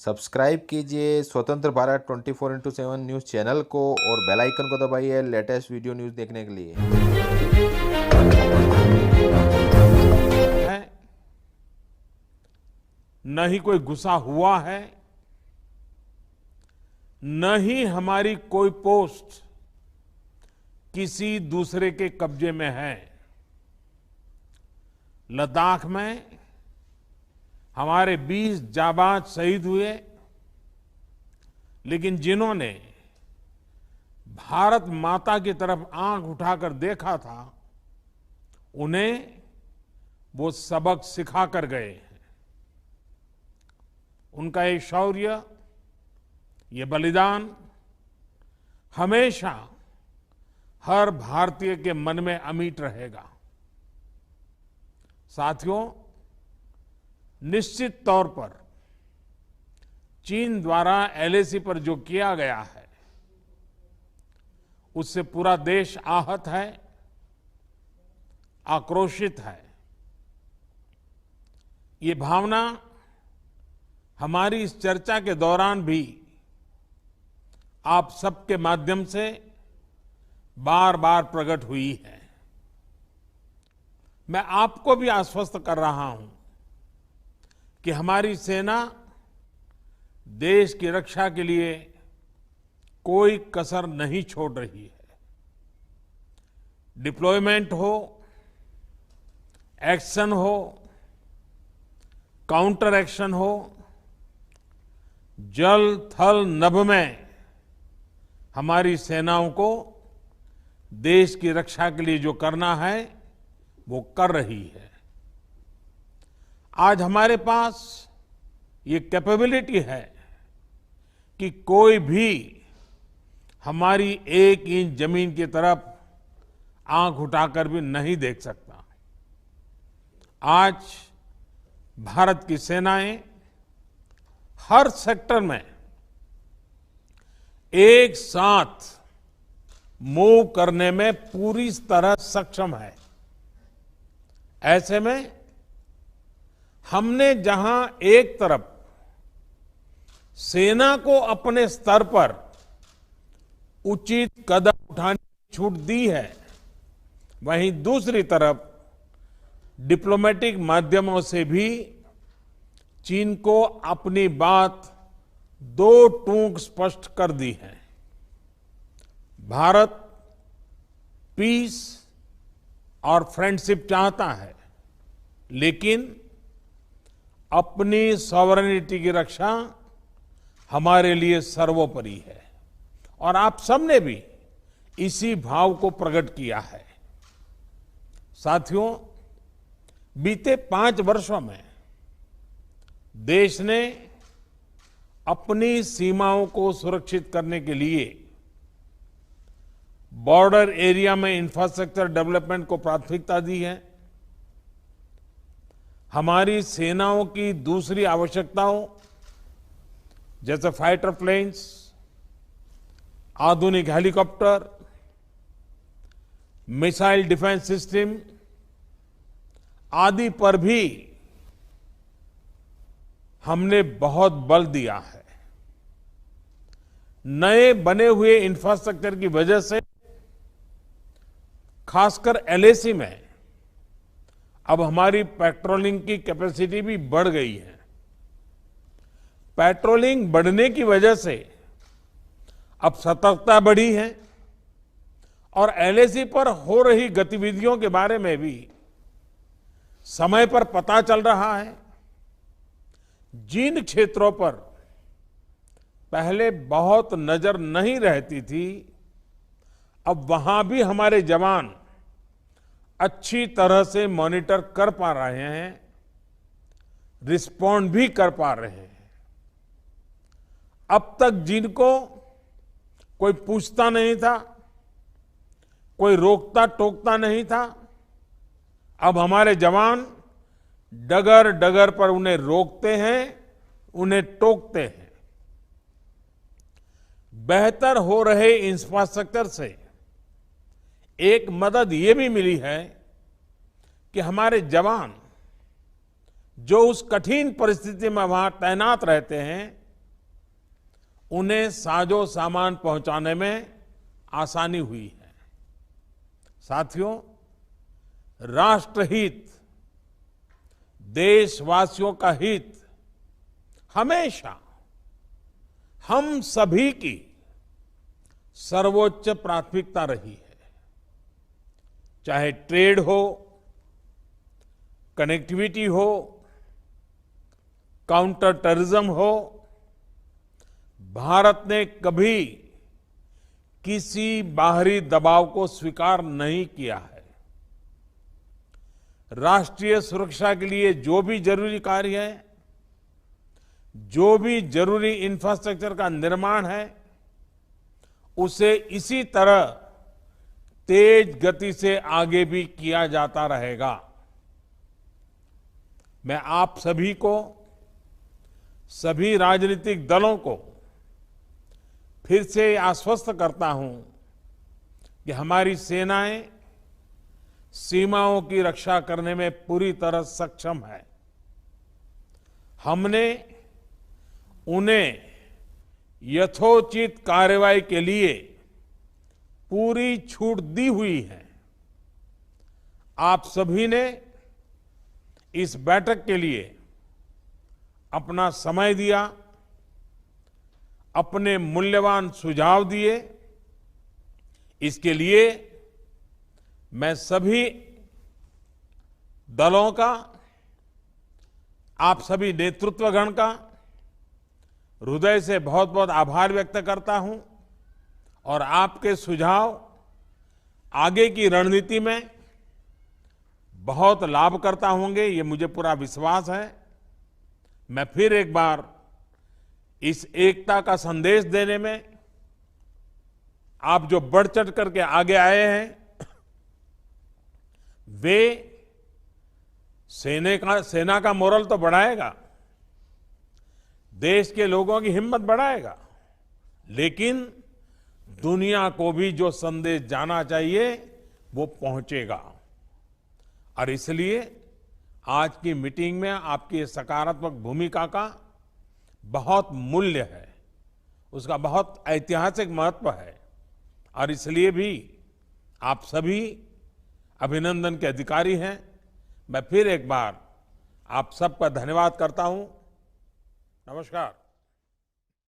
Subscribe कीजिए स्वतंत्र Bharat 24x7 news channel को और बेल आइकन को दबाइए लेटेस्ट वीडियो न्यूज़ देखने के लिए। न ही कोई गुस्सा हुआ है, न ही हमारी कोई पोस्ट किसी दूसरे के कब्जे में है। लद्दाख में हमारे 20 जाबाज शहीद हुए, लेकिन जिन्होंने भारत माता की तरफ आंख उठाकर देखा था, उन्हें वो सबक सिखा कर गए हैं। उनका ये शौर्य, ये बलिदान हमेशा हर भारतीय के मन में अमिट रहेगा। साथियों, निश्चित तौर पर चीन द्वारा एलएसी पर जो किया गया है, उससे पूरा देश आहत है, आक्रोशित है। ये भावना हमारी इस चर्चा के दौरान भी आप सबके माध्यम से बार बार प्रकट हुई है। मैं आपको भी आश्वस्त कर रहा हूं कि हमारी सेना देश की रक्षा के लिए कोई कसर नहीं छोड़ रही है। डिप्लॉयमेंट हो, एक्शन हो, काउंटर एक्शन हो, जल थल नभ में हमारी सेनाओं को देश की रक्षा के लिए जो करना है वो कर रही है। आज हमारे पास ये कैपेबिलिटी है कि कोई भी हमारी 1 इंच जमीन की तरफ आंख उठाकर भी नहीं देख सकता। आज भारत की सेनाएं हर सेक्टर में एक साथ मूव करने में पूरी तरह सक्षम है। ऐसे में हमने जहां एक तरफ सेना को अपने स्तर पर उचित कदम उठाने की छूट दी है, वहीं दूसरी तरफ डिप्लोमेटिक माध्यमों से भी चीन को अपनी बात दो टूक स्पष्ट कर दी है। भारत पीस और फ्रेंडशिप चाहता है, लेकिन अपनी सॉवरेनिटी की रक्षा हमारे लिए सर्वोपरि है और आप सबने भी इसी भाव को प्रकट किया है। साथियों, बीते 5 वर्षों में देश ने अपनी सीमाओं को सुरक्षित करने के लिए बॉर्डर एरिया में इंफ्रास्ट्रक्चर डेवलपमेंट को प्राथमिकता दी है। हमारी सेनाओं की दूसरी आवश्यकताओं जैसे फाइटर प्लेन्स, आधुनिक हेलीकॉप्टर, मिसाइल डिफेंस सिस्टम आदि पर भी हमने बहुत बल दिया है। नए बने हुए इंफ्रास्ट्रक्चर की वजह से खासकर एलएसी में अब हमारी पेट्रोलिंग की कैपेसिटी भी बढ़ गई है। पेट्रोलिंग बढ़ने की वजह से अब सतर्कता बढ़ी है और एलएसी पर हो रही गतिविधियों के बारे में भी समय पर पता चल रहा है। जिन क्षेत्रों पर पहले बहुत नजर नहीं रहती थी, अब वहां भी हमारे जवान अच्छी तरह से मॉनिटर कर पा रहे हैं, रिस्पॉन्ड भी कर पा रहे हैं। अब तक जिनको कोई पूछता नहीं था, कोई रोकता टोकता नहीं था, अब हमारे जवान डगर डगर पर उन्हें रोकते हैं, उन्हें टोकते हैं। बेहतर हो रहे इंफ्रास्ट्रक्चर से एक मदद ये भी मिली है कि हमारे जवान जो उस कठिन परिस्थिति में वहां तैनात रहते हैं, उन्हें साजो सामान पहुंचाने में आसानी हुई है। साथियों, राष्ट्रहित, देशवासियों का हित हमेशा हम सभी की सर्वोच्च प्राथमिकता रही है। चाहे ट्रेड हो, कनेक्टिविटी हो, काउंटर टेररिज्म हो, भारत ने कभी किसी बाहरी दबाव को स्वीकार नहीं किया है। राष्ट्रीय सुरक्षा के लिए जो भी जरूरी कार्य है, जो भी जरूरी इंफ्रास्ट्रक्चर का निर्माण है, उसे इसी तरह तेज गति से आगे भी किया जाता रहेगा। मैं आप सभी को, सभी राजनीतिक दलों को फिर से आश्वस्त करता हूं कि हमारी सेनाएं सीमाओं की रक्षा करने में पूरी तरह सक्षम है। हमने उन्हें यथोचित कार्रवाई के लिए पूरी छूट दी हुई है। आप सभी ने इस बैठक के लिए अपना समय दिया, अपने मूल्यवान सुझाव दिए। इसके लिए मैं सभी दलों का, आप सभी नेतृत्वगण का हृदय से बहुत बहुत आभार व्यक्त करता हूं और आपके सुझाव आगे की रणनीति में बहुत लाभकर्ता होंगे, ये मुझे पूरा विश्वास है। मैं फिर एक बार इस एकता का संदेश देने में आप जो बढ़ चढ़ करके आगे आए हैं, वे सेना का मोरल तो बढ़ाएगा, देश के लोगों की हिम्मत बढ़ाएगा, लेकिन दुनिया को भी जो संदेश जाना चाहिए वो पहुंचेगा। और इसलिए आज की मीटिंग में आपकी सकारात्मक भूमिका का बहुत मूल्य है, उसका बहुत ऐतिहासिक महत्व है। और इसलिए भी आप सभी अभिनंदन के अधिकारी हैं। मैं फिर एक बार आप सबका धन्यवाद करता हूं। नमस्कार।